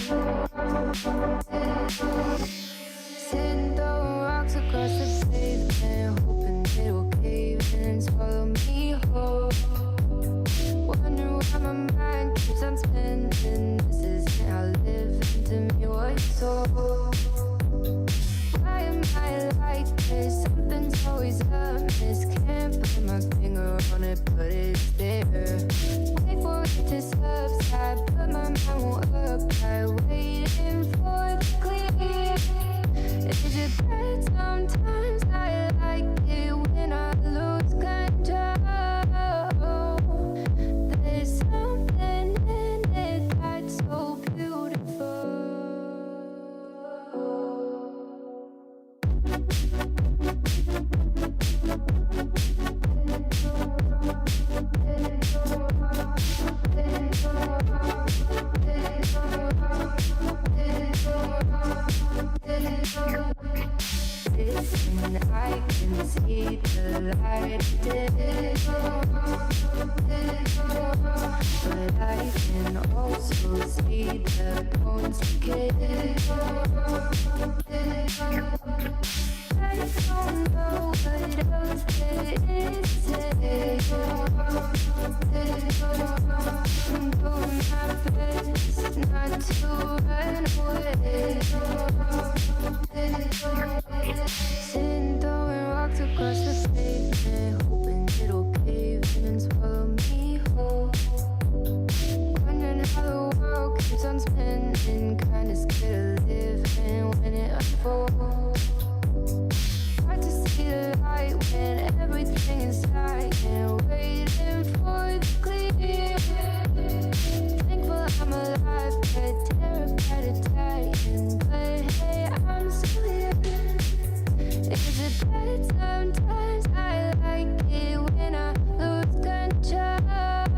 Sitting throwing rocks across the pavement, hoping it'll cave in and swallow me whole. Wondering why my mind keeps on spinning. This isn't how living to me was told. Why am I like this? Something's always amiss. Can't put my finger on it, but it's there. Wait for it to subside, but my mind won't apply. Waiting for the clear. Is it bad sometimes? I like it when I lose control. There's something in it that's so beautiful. Listen, I can see the light, but I can also see the bones decay. I don't know what else there is today. I'm doing my best not to run away. Sitting throwing rocks across the pavement, hoping it'll cave in and swallow me whole. Wondering how the world keeps on spinning, kinda scared of living when it unfolds. Hard to see the light when everything is dying, waiting for the clear. Thankful I'm alive, but terrified of dying. But hey, I'm still here. Is it bad sometimes? I like it when I lose control.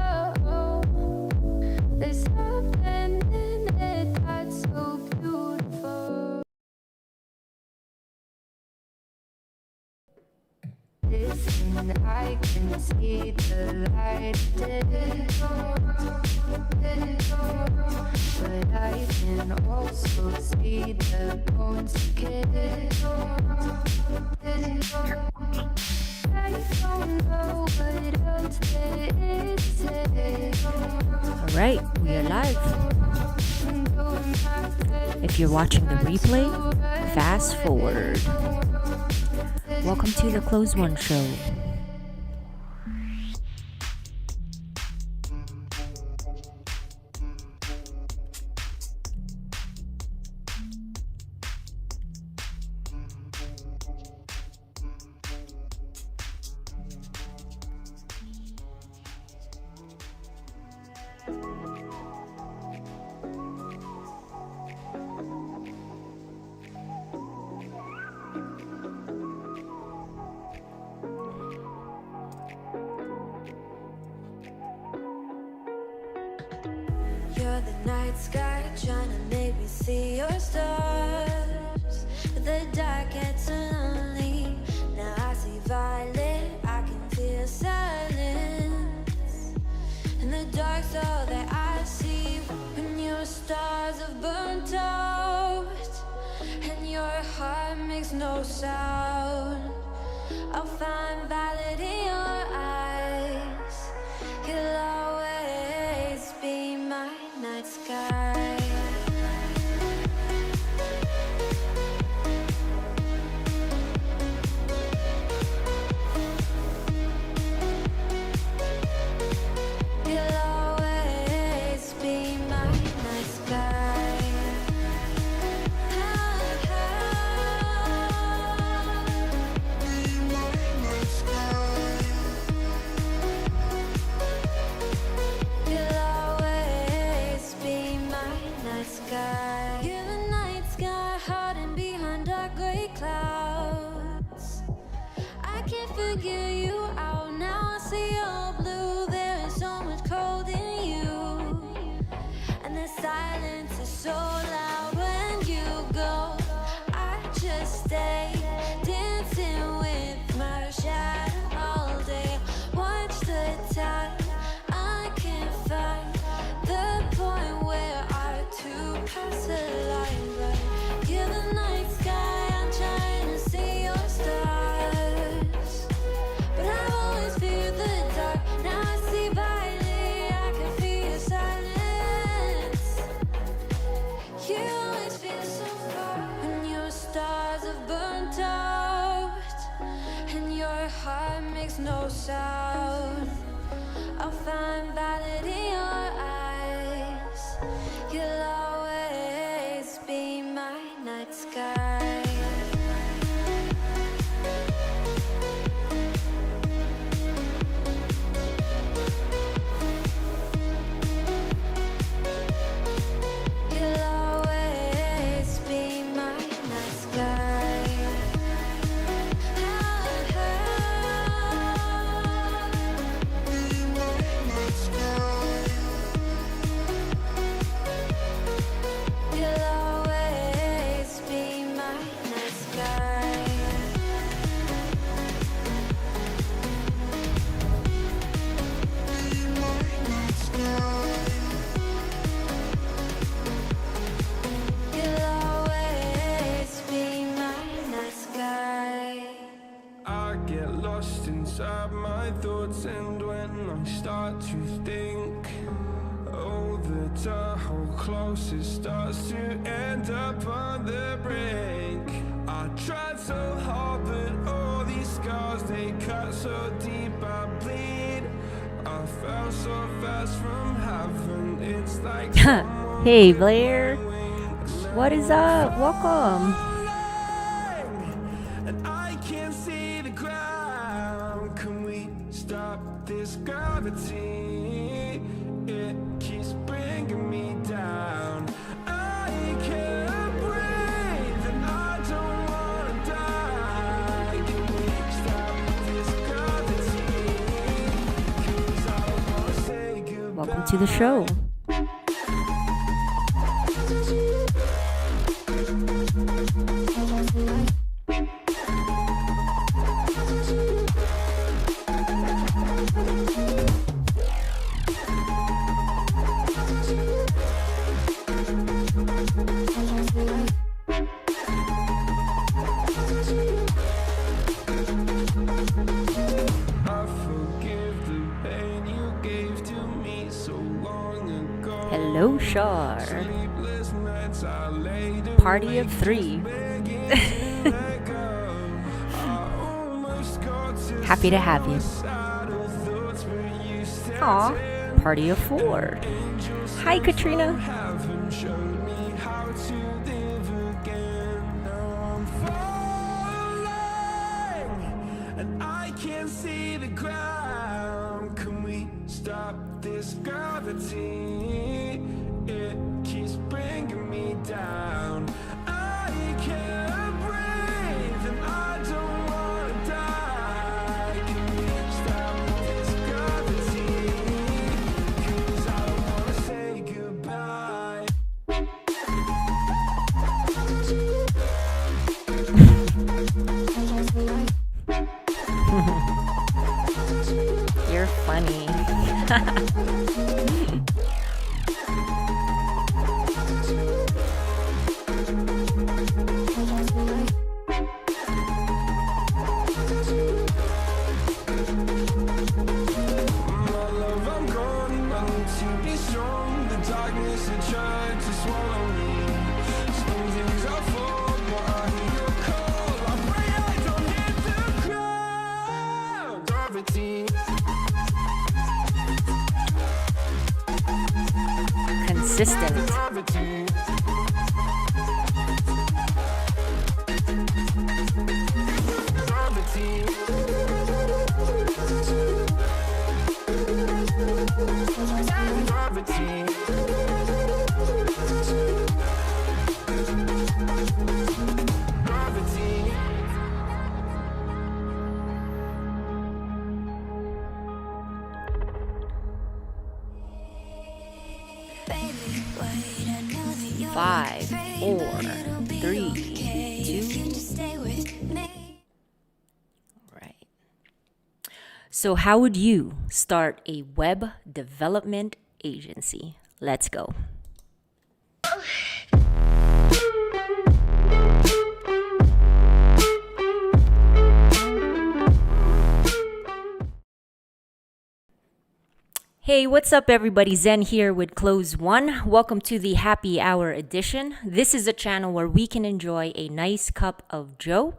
There's something in it that's so beautiful. Listen, I can see the light, but I can also see the bones decay. I don't know what else there is today. Alright, we are live. If you're watching the replay, fast forward. Welcome to the ClosedWon show. You're the night sky trying to make me see your stars, but the dark gets lonely. Now I see violet, I can feel silence, and the dark's all that I see. When your stars have burnt out and your heart makes no sound, I'll find violet in your eyes. You'll always be my night sky. You'll always be my night sky. Be my night sky. You'll always be my night sky. You're the night sky hiding behind dark gray clouds. I can't figure you out now. I see your blue. There is so much cold in you, and the silence is so loud when you go. I just stay dancing with my shadow all day. Watch the time. I can't find the point where our two paths your heart makes no sound. I'll find valid in your eyes. You'll always be my night sky. You'll always be my night sky. You'll always be my night sky. You'll always be my night sky. I get lost inside my thoughts, and when I start to think, oh, the Tahoe close, it starts to end up on the brink. I tried so hard, but all these scars, they cut so deep, I bleed. I fell so fast from heaven, it's like Hey Blair, what is up? Welcome. and I can't see the ground. Can we stop this gravity? It keeps bringing me down. I can't breathe and I don't wanna die. Can we stop this gravity? 'Cause I don't wanna say goodbye. Welcome to the show. I forgive the pain you gave to me so long ago. Hello, Shar. Sleepless nights I laid Party of three. let go. I almost got to Happy to have you. suicidal thoughts, but you stepped Aw, in. party of four. Hi, Katrina. Haven't showed me how to live again. Now I'm falling and I can't see the ground. Can we stop this gravity? It keeps bringing me down. I can't breathe and I don't wanna die. Can we stop this gravity? 'Cause I don't wanna say goodbye. You're funny. My love, I'm gone. I need to be strong. The darkness that tried to swallow me. Some days I fall, but I hear your call. I pray I don't hit the ground. Gravity. Consistent. Gravity. Gravity. Gravity. Gravity. Five, 4, 3, 2. Right. So, how would you start a web development agency? Let's go. Hey, what's up everybody? Zen here with ClosedWon. Welcome to the happy hour edition. This is a channel where we can enjoy a nice cup of joe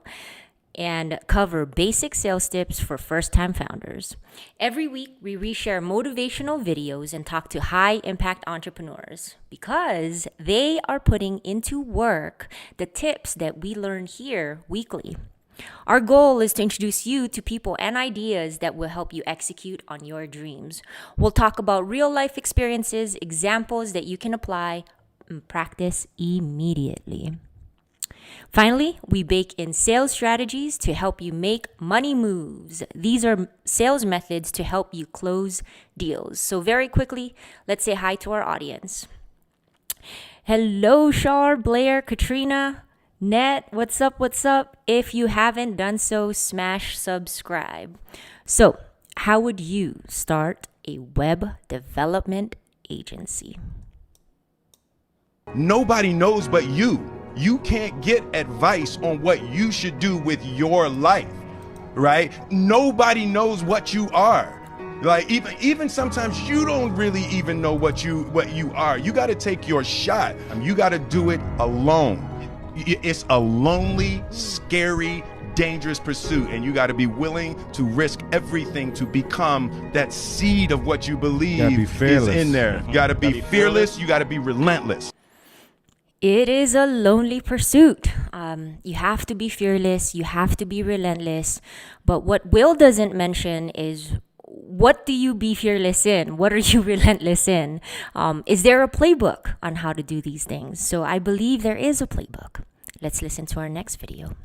and cover basic sales tips for first-time founders. Every week, we reshare motivational videos and talk to high-impact entrepreneurs because they are putting into work the tips that we learn here weekly. Our goal is to introduce you to people and ideas that will help you execute on your dreams. We'll talk about real-life experiences, examples that you can apply and practice immediately. Finally, we bake in sales strategies to help you make money moves. These are sales methods to help you close deals. So very quickly, let's say hi to our audience. Hello, Shar, Blair, Katrina, Net, what's up, what's up? If you haven't done so, smash subscribe. So, how would you start a web development agency? Nobody knows but you. You can't get advice on what you should do with your life, right? Nobody knows what you are. Like even sometimes you don't really even know what you are. You got to take your shot. You got to do it alone. It's a lonely, scary, dangerous pursuit, and you got to be willing to risk everything to become that seed of what you believe is in there. You got to be fearless. You got to be relentless. It is a lonely pursuit. You have to be fearless. You have to be relentless. But what Will doesn't mention is, what do you be fearless in? What are you relentless in? Is there a playbook on how to do these things? So I believe there is a playbook. Let's listen to our next video.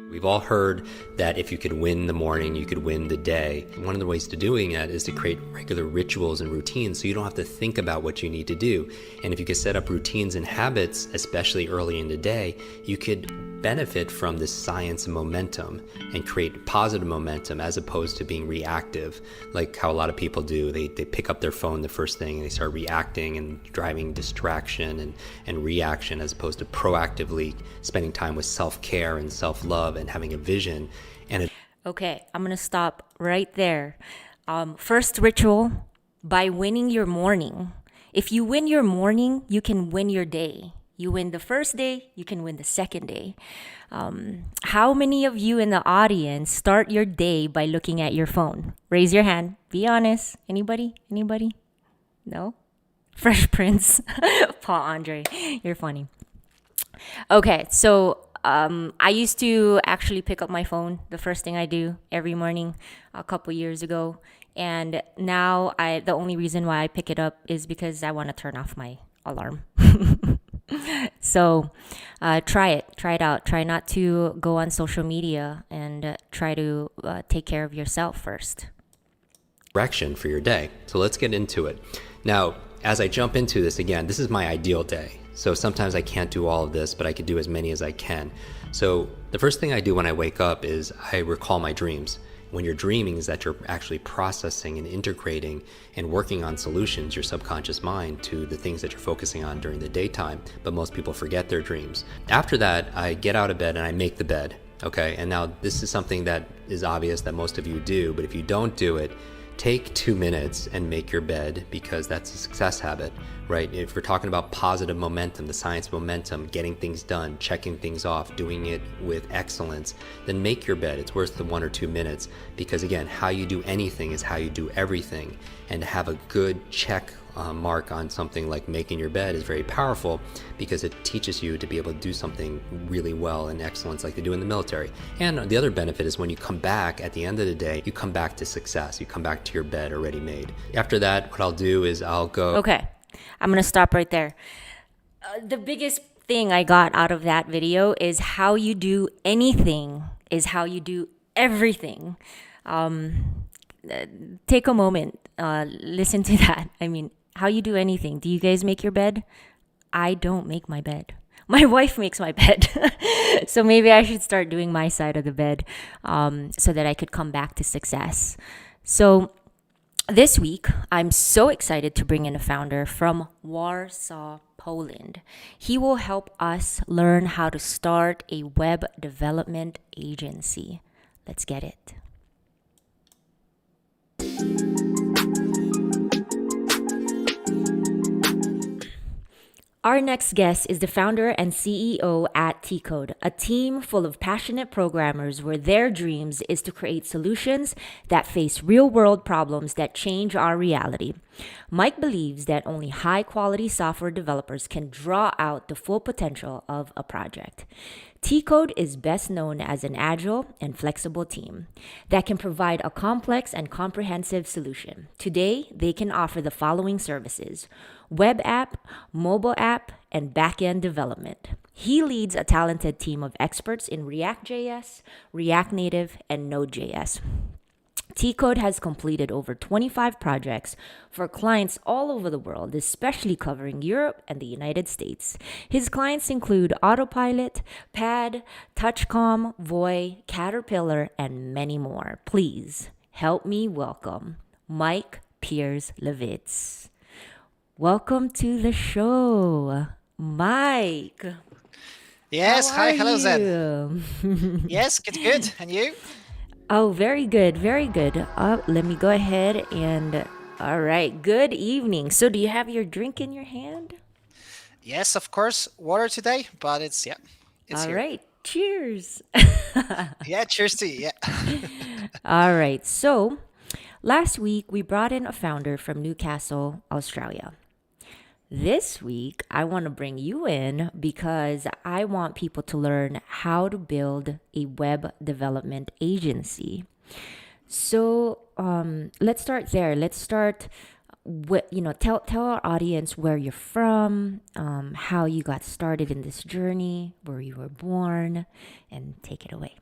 We've all heard that if you could win the morning, you could win the day. One of the ways to doing that is to create regular rituals and routines so you don't have to think about what you need to do. And if you could set up routines and habits, especially early in the day, you could benefit from this science momentum and create positive momentum as opposed to being reactive, like how a lot of people do. They pick up their phone the first thing and they start reacting and driving distraction and reaction, as opposed to proactively spending time with self-care and self-love and having a vision. Okay, I'm going to stop right there. First ritual, by winning your morning. If you win your morning, you can win your day. You win the first day, you can win the second day. How many of you in the audience start your day by looking at your phone? Raise your hand. Be honest. Anybody? No? Fresh Prince. Paul Andre. You're funny. Okay, so I used to actually pick up my phone, the first thing I do every morning a couple years ago. And now the only reason why I pick it up is because I want to turn off my alarm. So try it out. Try not to go on social media, and try to take care of yourself first. Direction for your day. So let's get into it. Now, as I jump into this again, this is my ideal day. So sometimes I can't do all of this, but I could do as many as I can. So the first thing I do when I wake up is I recall my dreams. When you're dreaming is that you're actually processing and integrating and working on solutions, your subconscious mind, to the things that you're focusing on during the daytime, but most people forget their dreams. After that, I get out of bed and I make the bed, okay? And now this is something that is obvious that most of you do, but if you don't do it, take 2 minutes and make your bed, because that's a success habit, right? If we're talking about positive momentum, the science momentum, getting things done, checking things off, doing it with excellence, then make your bed. It's worth the 1 or 2 minutes, because again, how you do anything is how you do everything. And to have a good check mark on something like making your bed is very powerful, because it teaches you to be able to do something really well in excellence like they do in the military. And the other benefit is when you come back at the end of the day, you come back to success. You come back to your bed already made. After that, what I'll do is I'll go... Okay, I'm going to stop right there. The biggest thing I got out of that video is how you do anything is how you do everything. Take a moment, listen to that. I mean, how you do anything. Do you guys make your bed? I don't make my bed. My wife makes my bed. So maybe I should start doing my side of the bed so that I could come back to success. So this week, I'm so excited to bring in a founder from Warsaw, Poland. He will help us learn how to start a web development agency. Let's get it. Our next guest is the founder and CEO at Teacode, a team full of passionate programmers where their dreams is to create solutions that face real-world problems that change our reality. Mike believes that only high-quality software developers can draw out the full potential of a project. Teacode is best known as an agile and flexible team that can provide a complex and comprehensive solution. Today, they can offer the following services: web app, mobile app, and back-end development. He leads a talented team of experts in React.js, React Native, and Node.js. Teacode has completed over 25 projects for clients all over the world, especially covering Europe and the United States. His clients include Autopilot, Pad, Touchcom, Voy, Caterpillar, and many more. Please help me welcome Mike Pierzchlewicz. Welcome to the show, Mike. Yes, How hi, are hello Zen. you? Yes, good. And you? Oh, very good, very good. Let me go ahead and, all right, good evening. So do you have your drink in your hand? Yes, of course. Water today, but it's All here. right, cheers. Yeah, cheers to you. Yeah. All right, so last week we brought in a founder from Newcastle, Australia. This week, I want to bring you in because I want people to learn how to build a web development agency. So let's start there. Let's start with, tell our audience where you're from, how you got started in this journey, where you were born, and take it away.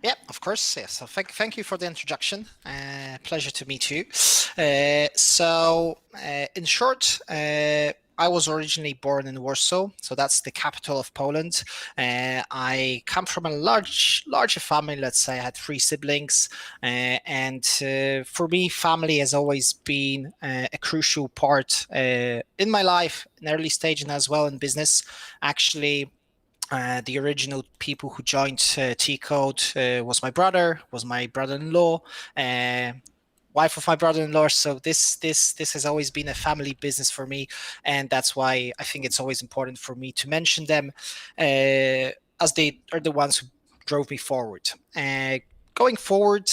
Yeah, of course. Yeah. So thank you for the introduction. Pleasure to meet you. In short, I was originally born in Warsaw, so that's the capital of Poland. I come from a larger family. Let's say I had 3 siblings, and for me, family has always been a crucial part in my life, in early stage, and as well in business. Actually, the original people who joined Teacode was my brother-in-law, wife of my brother-in-law. So this has always been a family business for me, and that's why I think it's always important for me to mention them, as they are the ones who drove me forward. Going forward,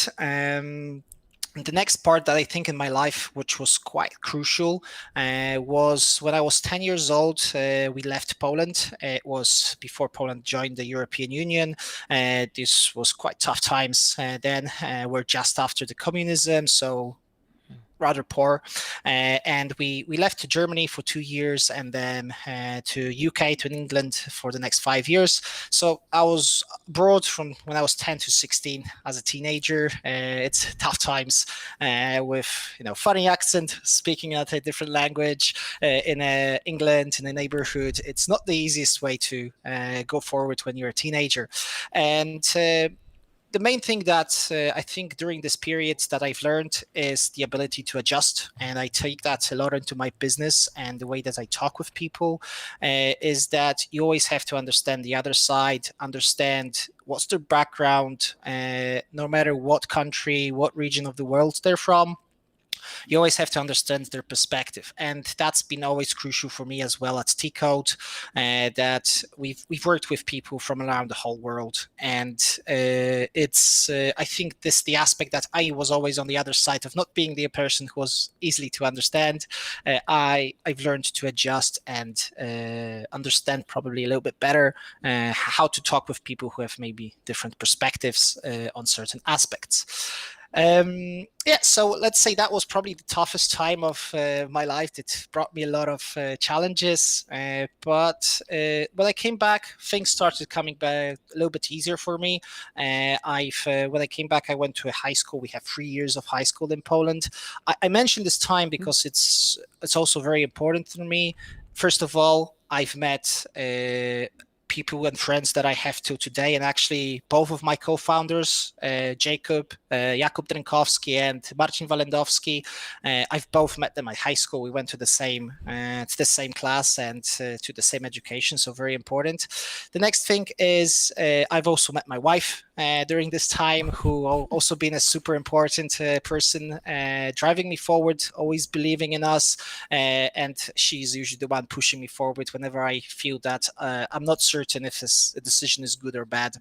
the next part that I think in my life, which was quite crucial, was when I was 10 years old. We left Poland. It was before Poland joined the European Union. This was quite tough times. Then we're just after the communism, so rather poor, and we left to Germany for 2 years, and then to UK, to England for the next 5 years. So I was abroad from when I was 10 to 16 as a teenager. It's tough times, with funny accent, speaking out a different language in England, in a neighborhood. It's not the easiest way to go forward when you're a teenager, and the main thing that I think during this period that I've learned is the ability to adjust. And I take that a lot into my business and the way that I talk with people, is that you always have to understand the other side, understand what's their background, no matter what country, what region of the world they're from. You always have to understand their perspective, and that's been always crucial for me as well at Teacode. That we've worked with people from around the whole world, and it's I think this the aspect that I was always on the other side of not being the person who was easily to understand. I've learned to adjust and understand probably a little bit better how to talk with people who have maybe different perspectives on certain aspects. So let's say that was probably the toughest time of my life. It brought me a lot of challenges, but when I came back, things started coming back a little bit easier for me. When I came back, I went to a high school. We have 3 years of high school in Poland. I mentioned this time because it's also very important for me. First of all, I've met people and friends that I have till today, and actually both of my co-founders, Jakub Drinkowski and Marcin Walendowski, I've both met them at high school. We went to the same class and to the same education, so very important. The next thing is I've also met my wife during this time, who also been a super important person, driving me forward, always believing in us. And she's usually the one pushing me forward whenever I feel that I'm not certain if a decision is good or bad.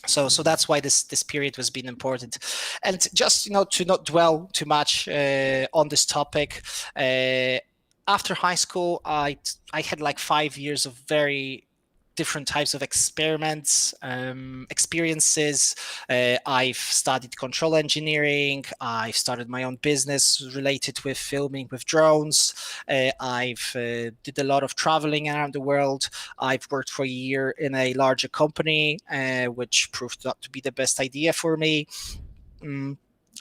So that's why this period has been important. And just, to not dwell too much on this topic, after high school, I had like 5 years of very different types of experiments, experiences. I've studied control engineering. I've started my own business related with filming with drones. I've did a lot of traveling around the world. I've worked for a year in a larger company, which proved not to be the best idea for me.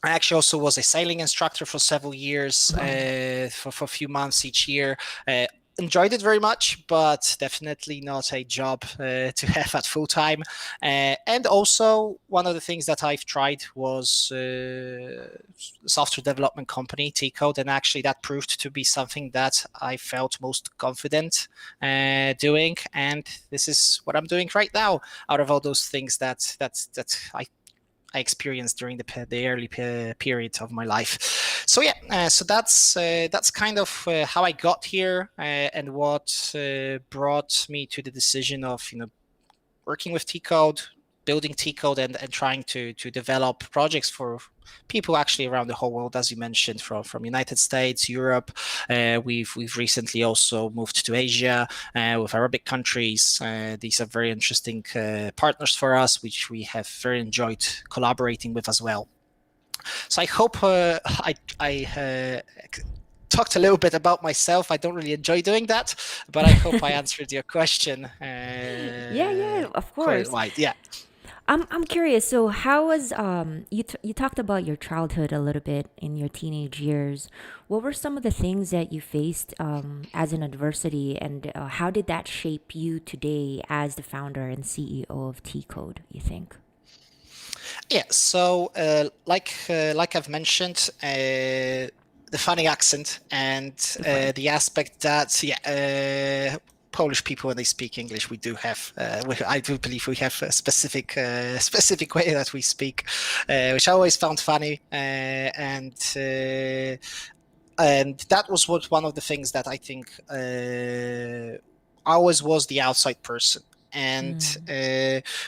I actually also was a sailing instructor for several years, for a few months each year. Enjoyed it very much, but definitely not a job to have at full time. And also, one of the things that I've tried was software development company, Teacode, and actually that proved to be something that I felt most confident doing. And this is what I'm doing right now. Out of all those things that I experienced during the early period of my life. So yeah, so that's kind of how I got here, and what brought me to the decision of working with Teacode, building Teacode, and trying to develop projects for people actually around the whole world, as you mentioned, from United States, Europe. We've recently also moved to Asia with Arabic countries. These are very interesting partners for us, which we have very enjoyed collaborating with as well. So I hope I talked a little bit about myself. I don't really enjoy doing that, but I hope I answered your question. Yeah, of course. Quite wide, yeah. I'm curious. So how was you talked about your childhood a little bit in your teenage years. What were some of the things that you faced as an adversity, and how did that shape you today as the founder and CEO of Teacode, you think? Yeah, so like I've mentioned, the funny accent and the aspect that Polish people, when they speak English, we do have. I do believe we have a specific way that we speak, which I always found funny, and that was one of the things that I think I always was the outside person. And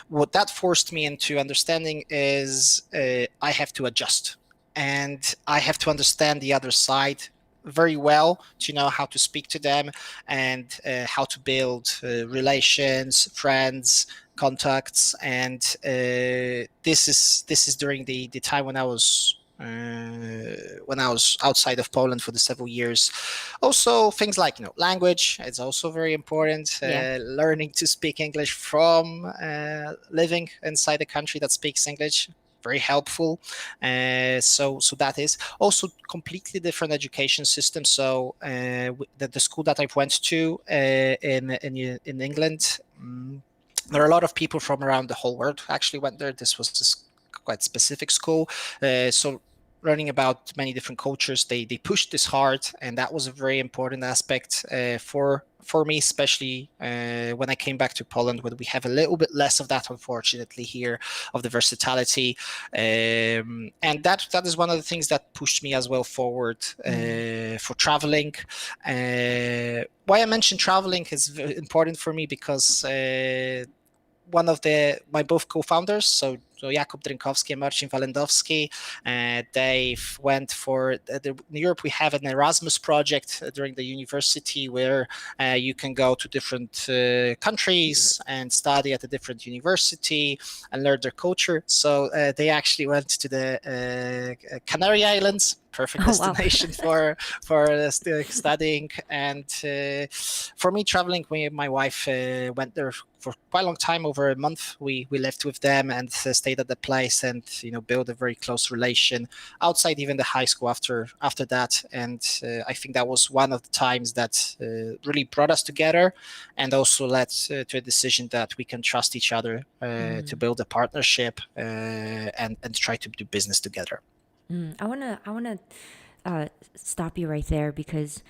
what that forced me into understanding is I have to adjust, and I have to understand the other side very well to know how to speak to them, and how to build relations, friends, contacts. And this is during the time when I was outside of Poland for the several years. Also, things like language, it's also very important. Learning to speak English from living inside a country that speaks English, very helpful. So that is also completely different education system. So the school that I went to in England, there are a lot of people from around the whole world who actually went there. This was this quite specific school. So learning about many different cultures, they pushed this hard, and that was a very important aspect for me, especially when I came back to Poland, where we have a little bit less of that, unfortunately, here, of the versatility. And that is one of the things that pushed me as well forward for traveling. Why I mentioned traveling is important for me because one of my both co-founders, so Jakub Drinkowski and Marcin Walendowski, they went for in Europe. We have an Erasmus project during the university where you can go to different countries and study at a different university and learn their culture. So they actually went to the Canary Islands. Perfect destination for studying. And for me, traveling, my wife went there for quite a long time, over a month. We lived with them and stayed at the place, and built a very close relation outside even the high school after that. And I think that was one of the times that really brought us together, and also led to a decision that we can trust each other to build a partnership and try to do business together. I wanna stop you right there, because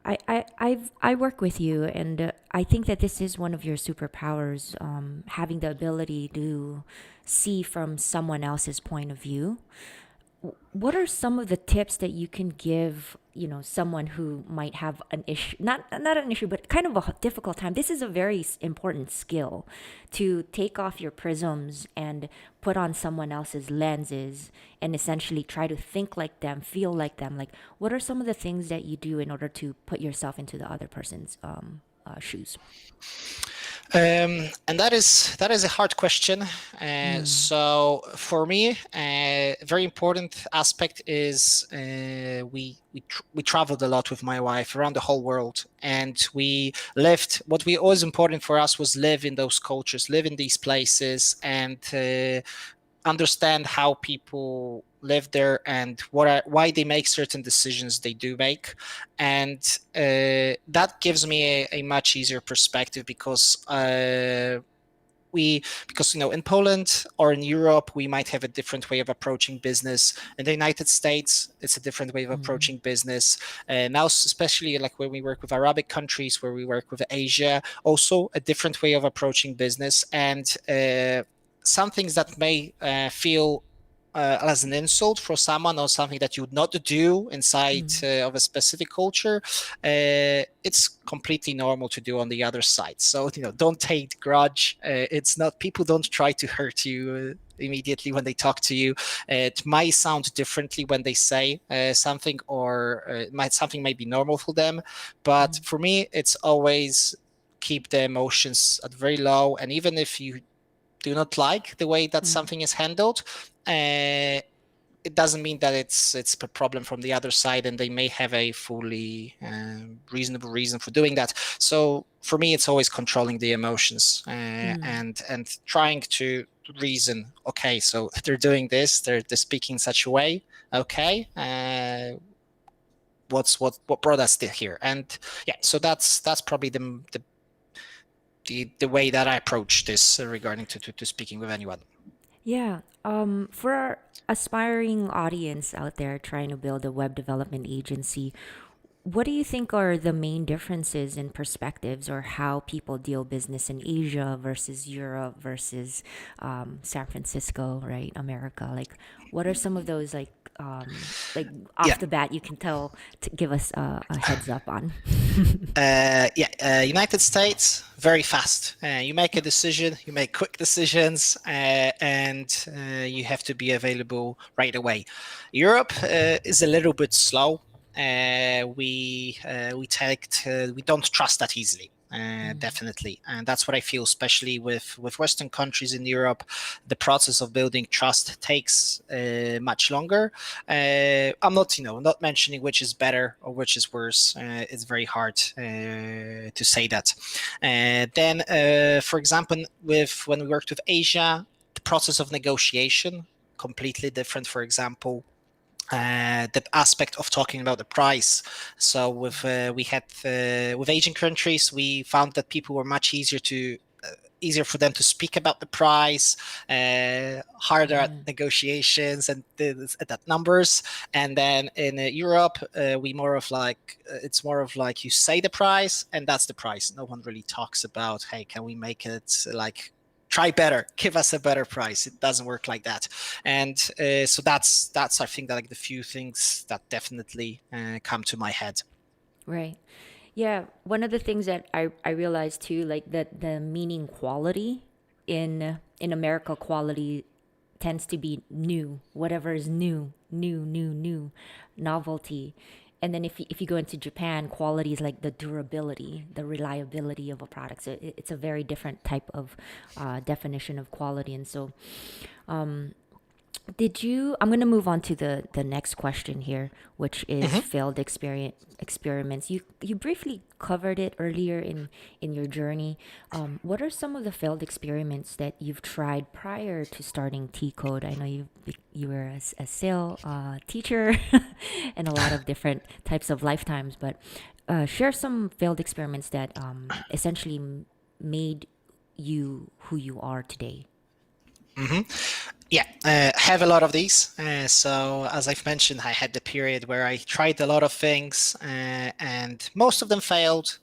I work with you, and I think that this is one of your superpowers, having the ability to see from someone else's point of view. What are some of the tips that you can give, someone who might have an issue, not an issue, but kind of a difficult time? This is a very important skill, to take off your prisms and put on someone else's lenses and essentially try to think like them, feel like them. Like, what are some of the things that you do in order to put yourself into the other person's shoes? And that is a hard question. So for me, a very important aspect is we traveled a lot with my wife around the whole world, and we lived. What we always important for us was live in those cultures, live in these places, and understand how people live there and why they make certain decisions they do make. And that gives me a much easier perspective, because in Poland or in Europe, we might have a different way of approaching business. In the United States, it's a different way of approaching business. Now, especially like when we work with Arabic countries, where we work with Asia, also a different way of approaching business. And some things that may feel as an insult for someone, or something that you would not do inside of a specific culture, it's completely normal to do on the other side. So don't take grudge. It's not, people don't try to hurt you immediately when they talk to you. It might sound differently when they say something, or something might be normal for them, but for me, it's always keep the emotions at very low. And even if you do not like the way that something is handled, it doesn't mean that it's a problem from the other side, and they may have a fully reasonable reason for doing that. So for me, it's always controlling the emotions and trying to reason. Okay, so they're doing this, they're speaking in such a way. Okay, what brought us here? And yeah, so that's probably the way that I approach this regarding to speaking with anyone. Yeah. For our aspiring audience out there trying to build a web development agency, what do you think are the main differences in perspectives, or how people deal business in Asia versus Europe versus San Francisco, right? America. Like, what are some of those off the bat you can tell to give us a heads up on? United States, very fast. You make a decision, you make quick decisions, and you have to be available right away. Europe is a little bit slow. We don't trust that easily. Definitely, and that's what I feel, especially with Western countries in Europe. The process of building trust takes much longer. I'm not mentioning which is better or which is worse. It's very hard to say that. Then, for example, when we worked with Asia, the process of negotiation completely different. For example, the aspect of talking about the price. So with Asian countries, we found that people were much easier for them to speak about the price, harder at negotiations and at numbers. And then in Europe, it's more of like you say the price and that's the price. No one really talks about, hey, can we make it like, try better, give us a better price. It doesn't work like that. And so that's I think that like the few things that definitely come to my head. Right. Yeah. One of the things that I realized too, like that the meaning quality in America, quality tends to be new, whatever is new, novelty. And then if you go into Japan, quality is like the durability, the reliability of a product. So it's a very different type of definition of quality. And so I'm going to move on to the next question here, which is failed experiments. You briefly covered it earlier in your journey. What are some of the failed experiments that you've tried prior to starting Teacode? I know you were a sales teacher and a lot of different types of lifetimes, but share some failed experiments that essentially made you who you are today. Yeah, have a lot of these. So as I've mentioned, I had the period where I tried a lot of things, and most of them failed.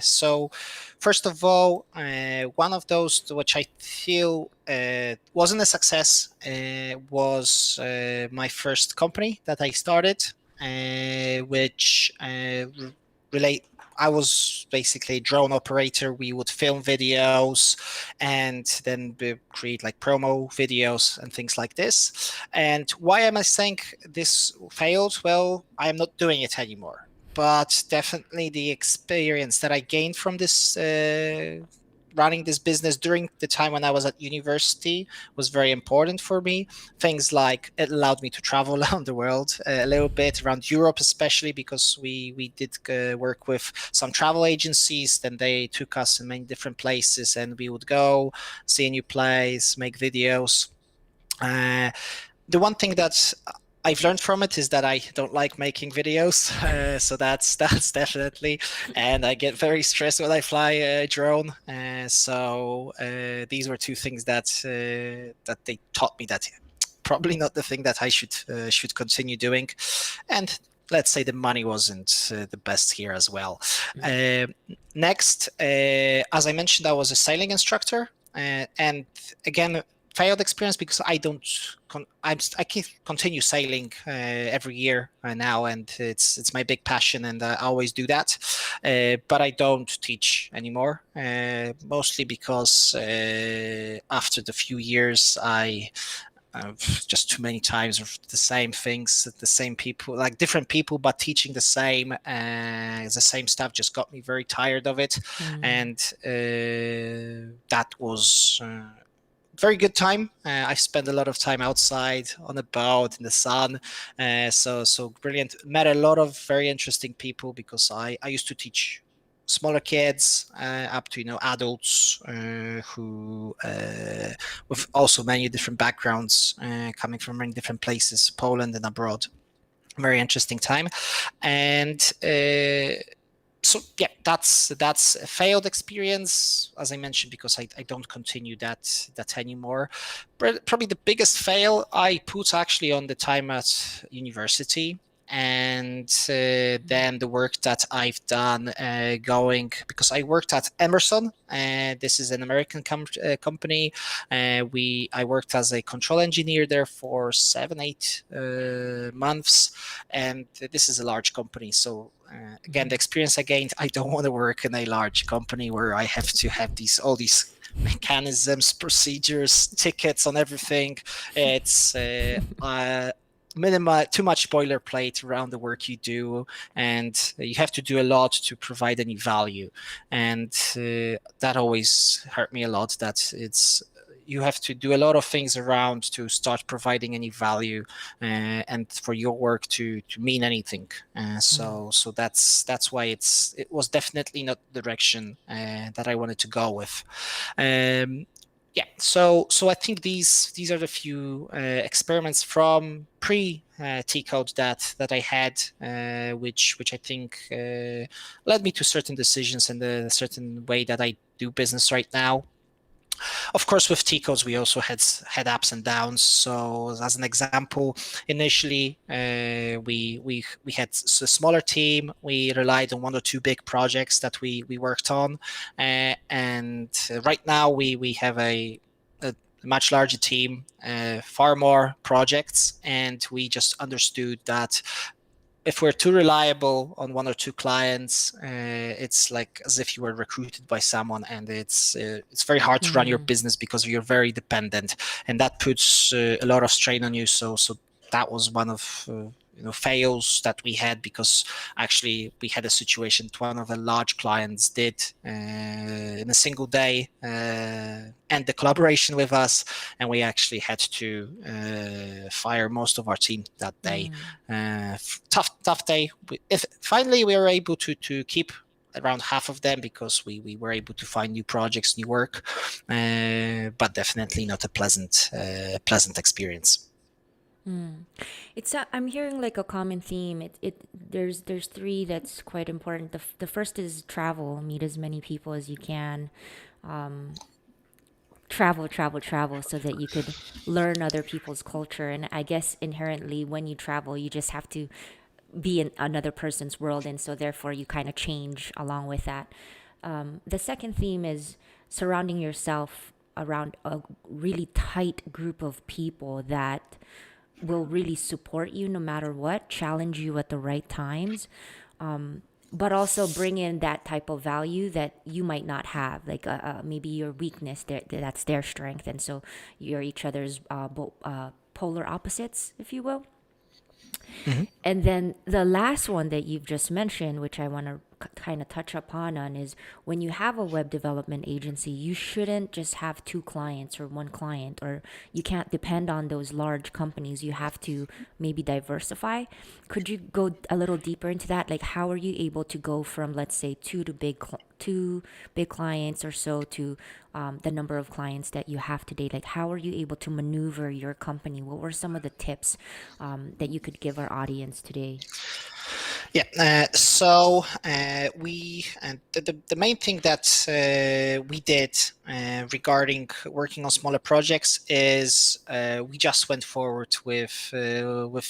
So first of all, one of those which I feel wasn't a success was my first company that I started, which relate. I was basically a drone operator. We would film videos and then create like promo videos and things like this. And why am I saying this failed? Well, I am not doing it anymore. But definitely the experience that I gained from this running this business during the time when I was at university was very important for me. Things like it allowed me to travel around the world a little bit, around Europe especially, because we did work with some travel agencies. Then they took us in many different places, and we would go see a new place, make videos. The one thing that I've learned from it is that I don't like making videos, so that's definitely. And I get very stressed when I fly a drone. So these were two things that that they taught me that probably not the thing that I should continue doing. And let's say the money wasn't the best here as well. Next, as I mentioned, I was a sailing instructor, and again, failed experience because I don't. I can continue sailing every year now, and it's my big passion, and I always do that. But I don't teach anymore, mostly because after the few years, I just too many times of the same things, the same people, like different people, but teaching the same stuff just got me very tired of it. And that was very good time. I spent a lot of time outside on a boat in the sun. So brilliant. Met a lot of very interesting people because I used to teach smaller kids up to adults who with also many different backgrounds coming from many different places, Poland and abroad. Very interesting time. And so yeah, that's a failed experience, as I mentioned, because I don't continue that anymore. But probably the biggest fail I put actually on the time at university, and then the work that I've done going, because I worked at Emerson, this is an American company. I worked as a control engineer there for 7-8 months, and this is a large company. So again, the experience I gained, I don't want to work in a large company where I have to have all these mechanisms, procedures, tickets on everything. It's too much boilerplate around the work you do, and you have to do a lot to provide any value. And that always hurt me a lot, that you have to do a lot of things around to start providing any value and for your work to mean anything. So that's why it was definitely not the direction that I wanted to go with. Yeah, so I think these are the few experiments from pre Teacode that I had, which I think led me to certain decisions and a certain way that I do business right now. Of course, with Teacodes, we also had ups and downs. So, as an example, initially we had a smaller team. We relied on one or two big projects that we worked on, and right now we have a much larger team, far more projects, and we just understood that if we're too reliable on one or two clients, it's like as if you were recruited by someone, and it's very hard to run your business because you're very dependent, and that puts a lot of strain on you. So that was one of fails that we had, because actually we had a situation that one of the large clients did in a single day end the collaboration with us, and we actually had to fire most of our team that day. Tough day. Finally we were able to keep around half of them, because we were able to find new projects, new work, but definitely not a pleasant experience. It's I'm hearing like a common theme. There's three that's quite important. The first is travel. Meet as many people as you can. travel so that you could learn other people's culture. And I guess inherently when you travel, you just have to be in another person's world, and so therefore you kind of change along with that. The second theme is surrounding yourself around a really tight group of people that will really support you no matter what, challenge you at the right times, but also bring in that type of value that you might not have, like maybe your weakness, that's their strength, and so you're each other's polar opposites, if you will. And then the last one that you've just mentioned, which I want to kind of touch upon is when you have a web development agency, you shouldn't just have two clients or one client, or you can't depend on those large companies. You have to maybe diversify. Could you go a little deeper into that? Like, how are you able to go from, let's say, two big clients or so to the number of clients that you have today? Like, how are you able to maneuver your company? What were some of the tips that you could give our audience today? Yeah, so we and the main thing that we did regarding working on smaller projects is we just went forward with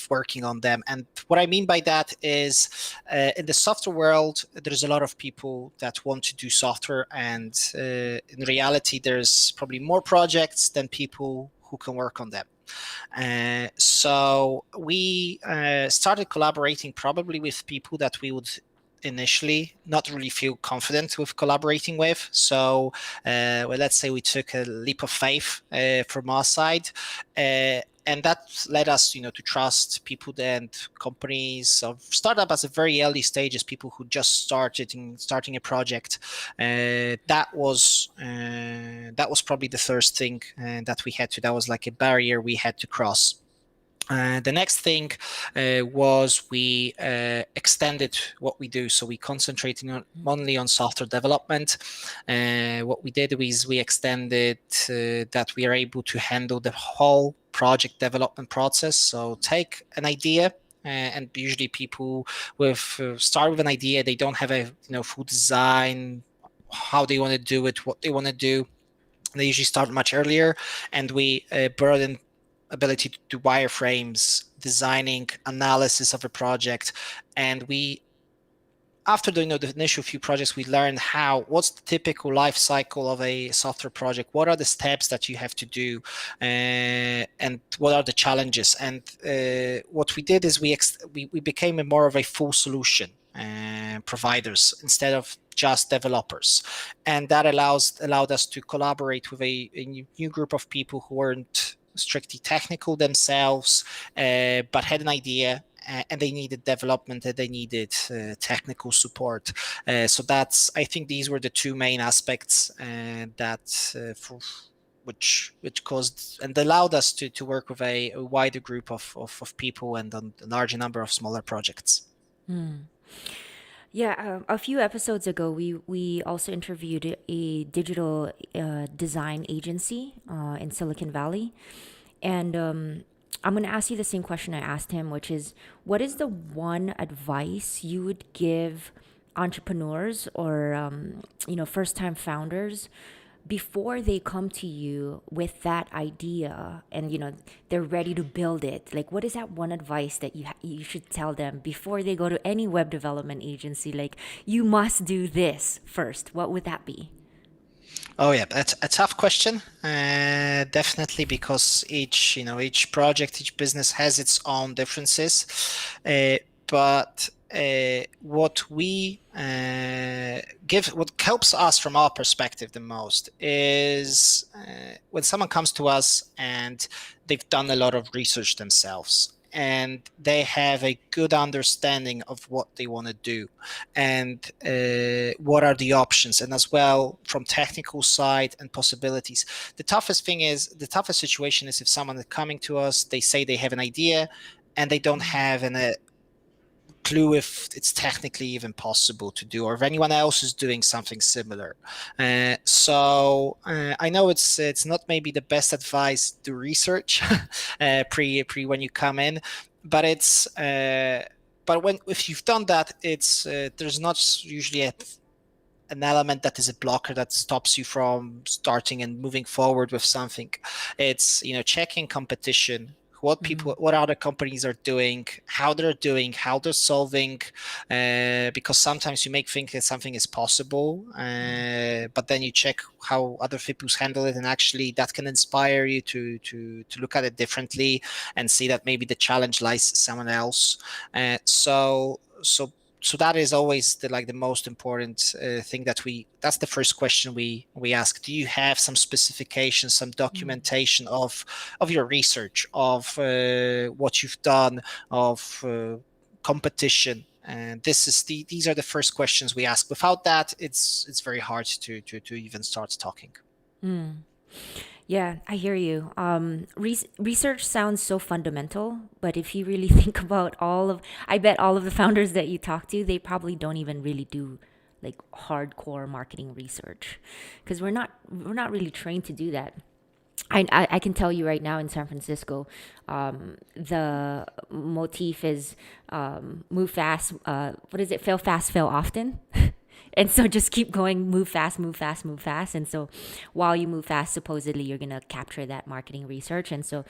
working on them. And what I mean by that is in the software world, there's a lot of people that want to do software, and in reality, there's probably more projects than people who can work on them. So we started collaborating probably with people that we would initially not really feel confident with collaborating with. So well, let's say we took a leap of faith from our side. And that led us, to trust people and companies of startup at a very early stages, people who just starting a project. That was probably the first thing that we had to. That was like a barrier we had to cross. The next thing was we extended what we do. So we concentrated only on software development. What we did was we extended that we are able to handle the whole project development process. So take an idea, and usually people start with an idea. They don't have a full design, how they want to do it, what they want to do. They usually start much earlier, and we burden ability to do wireframes, designing, analysis of a project. And we, after the initial few projects, we learned what's the typical life cycle of a software project, what are the steps that you have to do, and what are the challenges. And what we did is we became more of a full solution providers instead of just developers, and that allowed us to collaborate with a new group of people who weren't strictly technical themselves, but had an idea, and they needed development, and they needed technical support. So I think these were the two main aspects which caused and allowed us to work with a wider group of people and a larger number of smaller projects. Yeah, a few episodes ago, we also interviewed a digital design agency in Silicon Valley, and I'm going to ask you the same question I asked him, which is, what is the one advice you would give entrepreneurs or first-time founders before they come to you with that idea and they're ready to build it? Like, what is that one advice that you should tell them before they go to any web development agency? Like, you must do this first. What would that be? Oh yeah, that's a tough question, definitely, because each project, each business has its own differences, but what we what helps us from our perspective the most is when someone comes to us and they've done a lot of research themselves and they have a good understanding of what they want to do and what are the options, and as well from technical side and possibilities. The toughest situation is if someone is coming to us, they say they have an idea and they don't have a clue if it's technically even possible to do, or if anyone else is doing something similar. So I know it's not maybe the best advice to research pre when you come in, but it's if you've done that, it's there's not usually an element that is a blocker that stops you from starting and moving forward with something. It's, checking competition, what other companies are doing, how they're solving, because sometimes you may think that something is possible, but then you check how other people handle it, and actually that can inspire you to look at it differently and see that maybe the challenge lies someone else. So that is always the most important thing that's the first question we ask. Do you have some specifications, some documentation of your research, of what you've done, of competition? And these are the first questions we ask. Without that, it's very hard to even start talking. Yeah, I hear you. Research sounds so fundamental, but if you really think about I bet all of the founders that you talk to, they probably don't even really do like hardcore marketing research, because we're not really trained to do that. I can tell you right now in San Francisco, the motif is move fast. What is it? Fail fast, fail often. And so just keep going, move fast, move fast, move fast. And so while you move fast, supposedly you're going to capture that marketing research. And so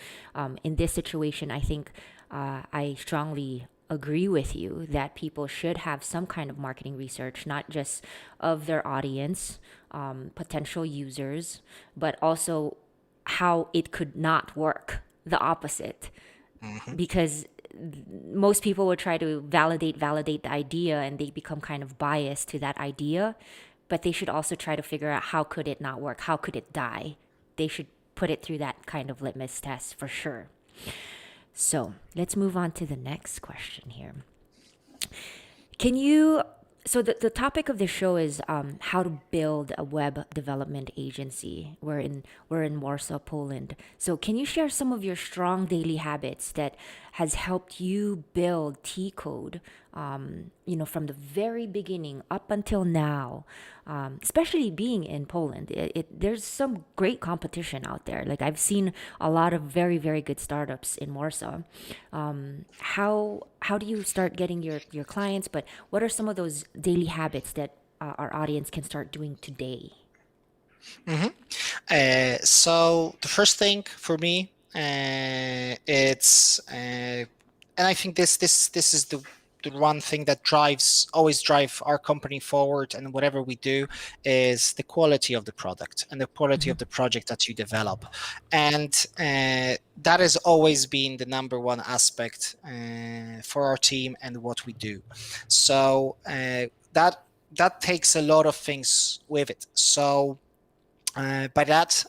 in this situation, I think I strongly agree with you that people should have some kind of marketing research, not just of their audience, potential users, but also how it could not work, the opposite. Because most people would try to validate the idea, and they become kind of biased to that idea, but they should also try to figure out how could it not work, how could it die. They should put it through that kind of litmus test for sure. So let's move on to the next question here. So the topic of the show is how to build a web development agency. We're in Warsaw, Poland. So can you share some of your strong daily habits that has helped you build Teacode, from the very beginning up until now, especially being in Poland? There's some great competition out there. Like, I've seen a lot of very, very good startups in Warsaw. How do you start getting your clients? But what are some of those daily habits that our audience can start doing today? So the first thing for me, it's and I think this is the one thing that always drive our company forward, and whatever we do, is the quality of the product and the quality of the project that you develop. And that has always been the number one aspect for our team and what we do. So that takes a lot of things with it. So by that,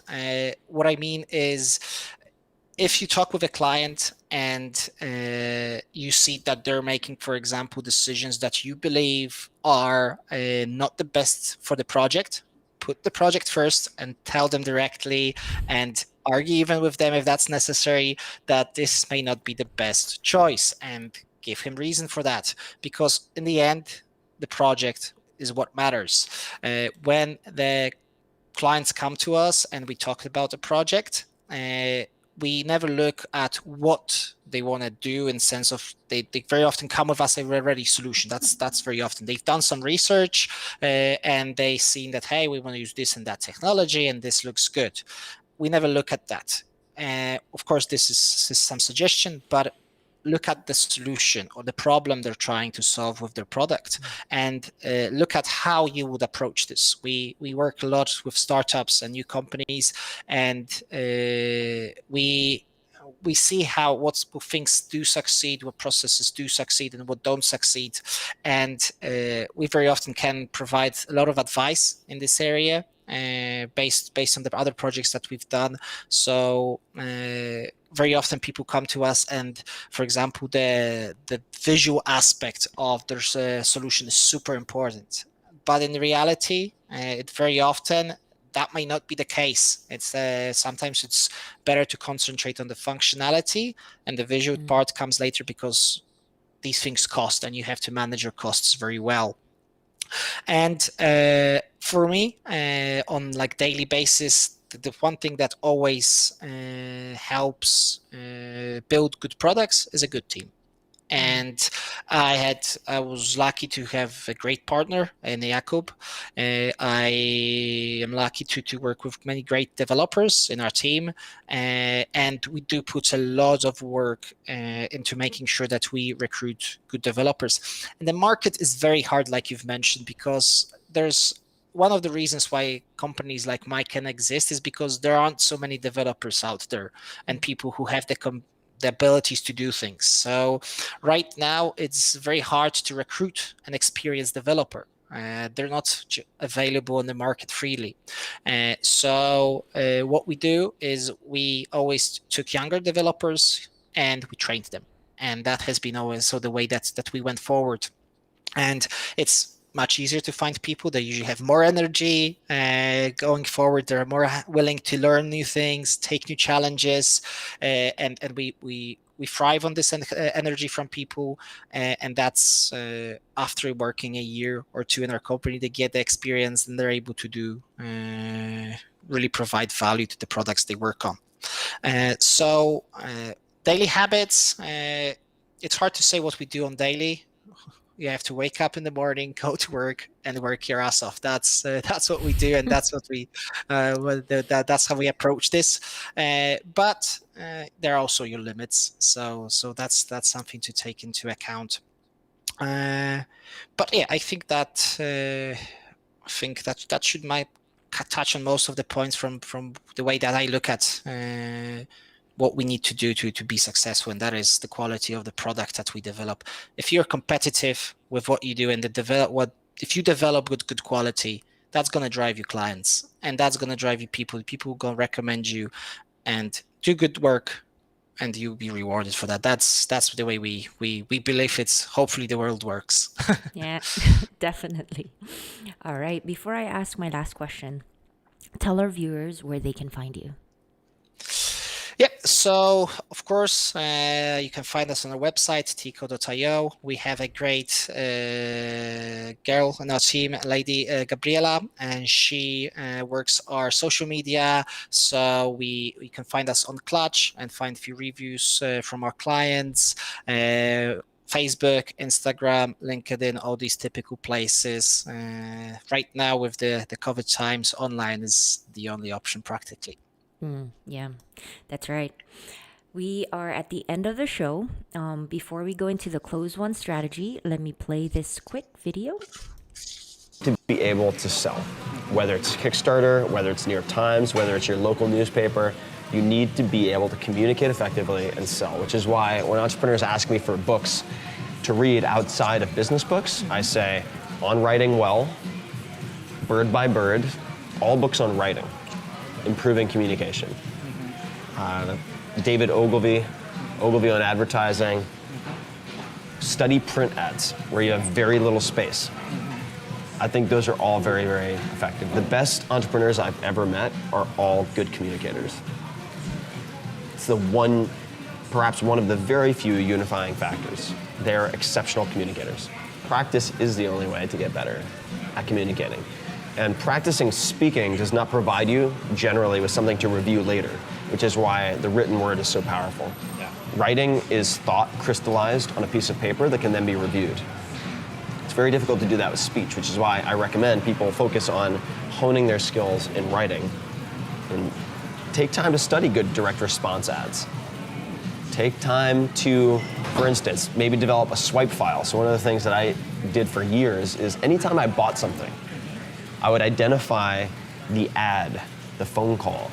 what I mean is, if you talk with a client and you see that they're making, for example, decisions that you believe are not the best for the project, put the project first and tell them directly, and argue even with them if that's necessary, that this may not be the best choice, and give him reason for that. Because in the end, the project is what matters. When the clients come to us and we talk about a project, we never look at what they want to do, in sense of they very often come with us a ready solution. That's very often they've done some research and they've seen that, hey, we want to use this and that technology and this looks good. We never look at that. Of course, this is some suggestion, but look at the solution or the problem they're trying to solve with their product, and look at how you would approach this. We work a lot with startups and new companies, and we see what things do succeed, what processes do succeed, and what don't succeed. And we very often can provide a lot of advice in this area, based on the other projects that we've done. So very often people come to us, and, for example, the visual aspect of their solution is super important. But in reality, it very often that may not be the case. It's sometimes it's better to concentrate on the functionality, and the visual part comes later, because these things cost, and you have to manage your costs very well. And for me, on daily basis, the one thing that always helps build good products is a good team. And I was lucky to have a great partner in Jakob. I am lucky to work with many great developers in our team, and we do put a lot of work into making sure that we recruit good developers. And the market is very hard, like you've mentioned, because there's one of the reasons why companies like mine can exist is because there aren't so many developers out there and people who have the abilities to do things. So right now it's very hard to recruit an experienced developer. They're not available in the market freely. So what we do is we always took younger developers and we trained them. And that has been always so the way that we went forward. And it's much easier to find people that usually have more energy going forward. They're more willing to learn new things, take new challenges, and we thrive on this energy from people. And that's after working a year or two in our company, they get the experience and they're able to do really provide value to the products they work on. So daily habits, it's hard to say what we do on daily. You have to wake up in the morning, go to work, and work your ass off. That's what we do, and that's what we that's how we approach this. But there are also your limits, so that's something to take into account. But yeah, I think that should touch on most of the points from the way that I look at what we need to do to be successful, and that is the quality of the product that we develop. If you're competitive with what you do and if you develop good quality, that's going to drive you clients, and that's going to drive you people are going to recommend you and do good work, and you'll be rewarded for that. That's the way we believe it's hopefully the world works. Yeah, definitely. All right, before I ask my last question, tell our viewers where they can find you. Yeah, so of course, you can find us on our website, teacode.io. We have a great girl on our team, Lady Gabriela, and she works our social media. So you can find us on Clutch and find a few reviews from our clients. Facebook, Instagram, LinkedIn, all these typical places. Right now, with the COVID times, online is the only option practically. Yeah, that's right. We are at the end of the show. Before we go into the ClosedWon strategy, let me play this quick video. To be able to sell, whether it's Kickstarter, whether it's New York Times, whether it's your local newspaper, you need to be able to communicate effectively and sell, which is why when entrepreneurs ask me for books to read outside of business books, I say On Writing Well, Bird by Bird, all books on writing. Improving communication. David Ogilvy on advertising. Study print ads where you have very little space. I think those are all very, very effective. The best entrepreneurs I've ever met are all good communicators. It's perhaps one of the very few unifying factors. They're exceptional communicators. Practice is the only way to get better at communicating. And practicing speaking does not provide you generally with something to review later, which is why the written word is so powerful. Yeah. Writing is thought crystallized on a piece of paper that can then be reviewed. It's very difficult to do that with speech, which is why I recommend people focus on honing their skills in writing and take time to study good direct response ads. Take time to, for instance, maybe develop a swipe file. So one of the things that I did for years is anytime I bought something, I would identify the ad, the phone call,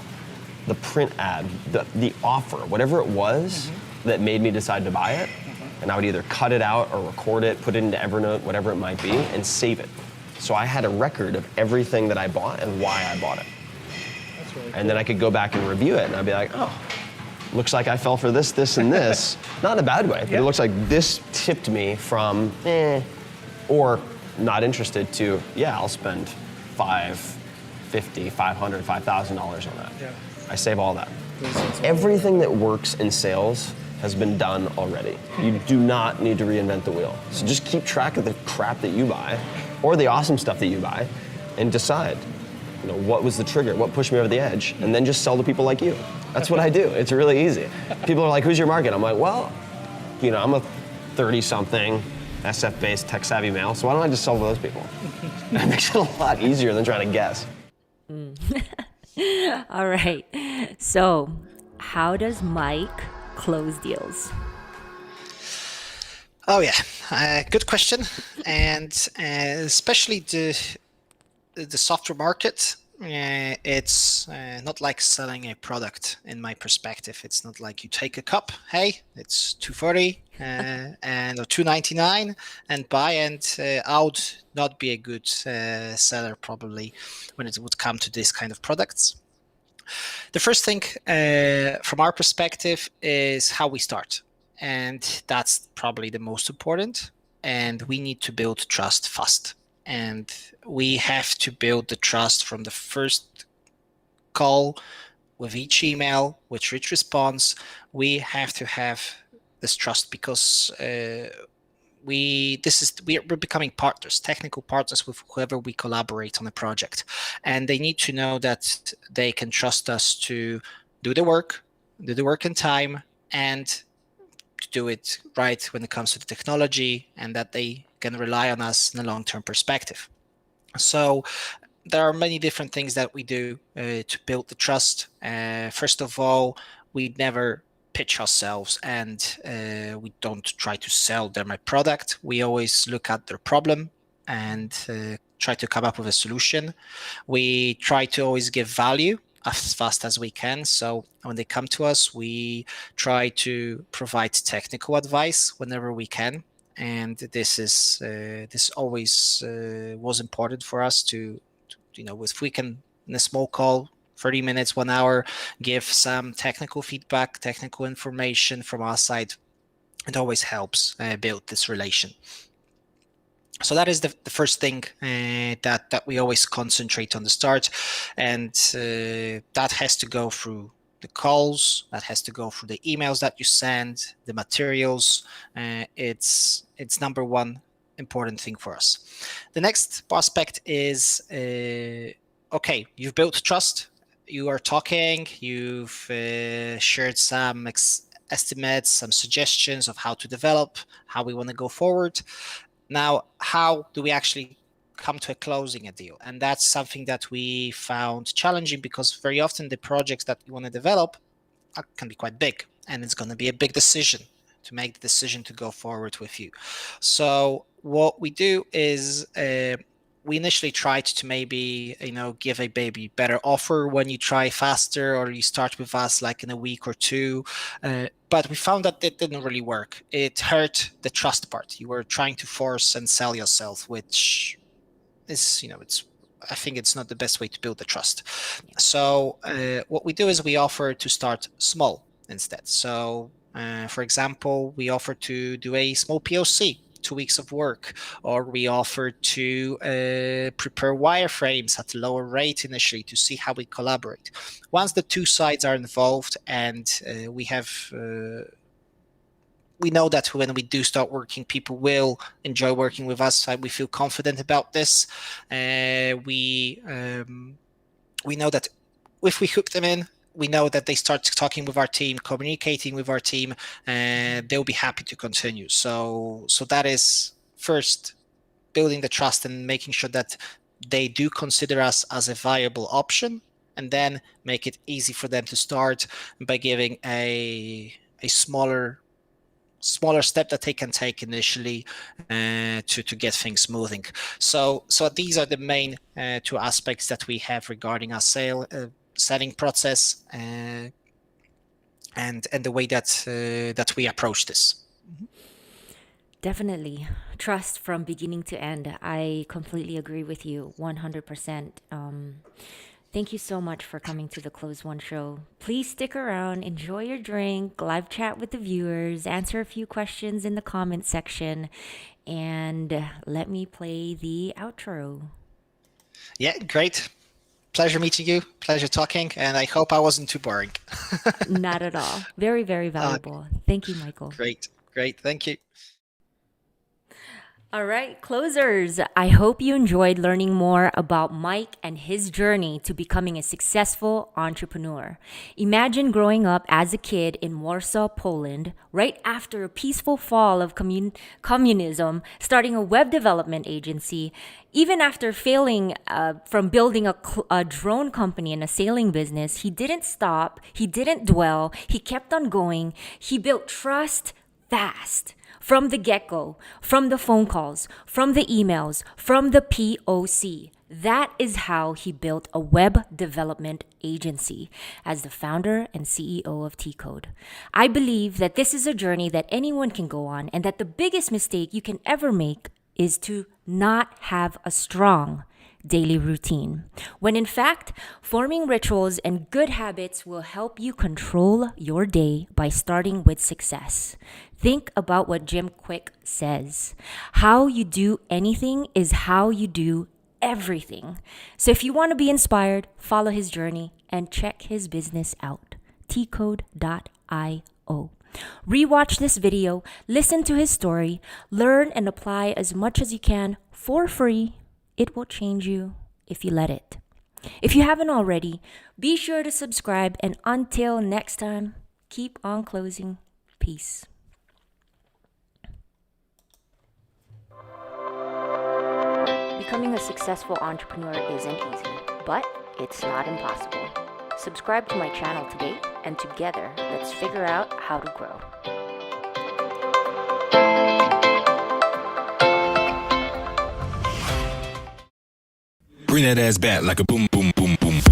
the print ad, the offer, whatever it was that made me decide to buy it, and I would either cut it out or record it, put it into Evernote, whatever it might be, and save it. So I had a record of everything that I bought and why I bought it. That's really cool. And then I could go back and review it, and I'd be like, oh, looks like I fell for this, this, and this. Not in a bad way, but it looks like this tipped me from or not interested to, yeah, I'll spend $550, $500, $5,000 on that. Yeah. I save all that. Everything that works in sales has been done already. You do not need to reinvent the wheel. So just keep track of the crap that you buy or the awesome stuff that you buy and decide, what was the trigger? What pushed me over the edge? And then just sell to people like you. That's what I do. It's really easy. People are like, who's your market? I'm like, well, I'm a 30-something SF-based tech-savvy male, so why don't I just sell to those people? That makes it a lot easier than trying to guess. All right. So, how does Mike close deals? Oh yeah, good question, and especially the software market. It's not like selling a product in my perspective. It's not like you take a cup, hey, it's $2.40 and or $2.99 and buy, and I would not be a good seller probably when it would come to this kind of products. The first thing from our perspective is how we start, and that's probably the most important. And we need to build trust fast. And we have to build the trust from the first call with each email, with each response. We have to have this trust because we're becoming partners, technical partners with whoever we collaborate on a project. And they need to know that they can trust us to do the work in time, and to do it right when it comes to the technology, and that they can rely on us in a long-term perspective. So there are many different things that we do to build the trust. First of all, we never pitch ourselves, and we don't try to sell them a product. We always look at their problem and try to come up with a solution. We try to always give value as fast as we can. So when they come to us, we try to provide technical advice whenever we can. And this always was important for us to if we can, in a small call, 30 minutes, 1 hour, give some technical feedback, technical information from our side. It always helps build this relation. So that is the first thing that we always concentrate on the start, and that has to go through the calls, that has to go through the emails that you send, the materials. It's number one important thing for us. The next aspect is, okay, you've built trust, you are talking, you've shared some estimates, some suggestions of how to develop, how we want to go forward. Now, how do we actually come to closing a deal? And that's something that we found challenging, because very often the projects that you want to develop can be quite big, and it's going to be a big decision to make the decision to go forward with you. So what we do is we initially tried to maybe give a better offer when you try faster, or you start with us like in a week or two, but we found that it didn't really work. It hurt the trust part. You were trying to force and sell yourself, which is I think it's not the best way to build the trust. So what we do is we offer to start small instead. So for example, we offer to do a small POC, 2 weeks of work, or we offer to prepare wireframes at a lower rate initially to see how we collaborate. Once the two sides are involved, and we know that when we do start working, people will enjoy working with us. We feel confident about this. We know that if we hook them in, we know that they start talking with our team, communicating with our team, and they'll be happy to continue. So that is first building the trust and making sure that they do consider us as a viable option, and then make it easy for them to start by giving a smaller step that they can take initially to get things moving. So these are the main two aspects that we have regarding our selling process and the way that we approach this. Definitely. Trust from beginning to end. I completely agree with you 100%. Thank you so much for coming to the ClosedWon show. Please stick around, enjoy your drink, live chat with the viewers, answer a few questions in the comment section, and let me play the outro. Yeah, great. Pleasure meeting you. Pleasure talking. And I hope I wasn't too boring. Not at all. Very, very valuable. Thank you, Michael. Great. Thank you. All right, closers. I hope you enjoyed learning more about Mike and his journey to becoming a successful entrepreneur. Imagine growing up as a kid in Warsaw, Poland, right after a peaceful fall of communism, starting a web development agency. Even after failing from building a drone company and a sailing business, he didn't stop, he didn't dwell, he kept on going, he built trust fast. From the get-go, from the phone calls, from the emails, from the POC. That is how he built a web development agency as the founder and CEO of Teacode. I believe that this is a journey that anyone can go on, and that the biggest mistake you can ever make is to not have a strong daily routine, when in fact, forming rituals and good habits will help you control your day by starting with success. Think about what Jim Kwik says. How you do anything is how you do everything. So if you want to be inspired, follow his journey and check his business out, teacode.io. Rewatch this video, listen to his story, learn and apply as much as you can for free. It will change you if you let it. If you haven't already, be sure to subscribe, and until next time, keep on closing. Peace. Becoming a successful entrepreneur isn't easy, but it's not impossible. Subscribe to my channel today, and together, let's figure out how to grow. Bring that ass back like a boom, boom, boom, boom, boom.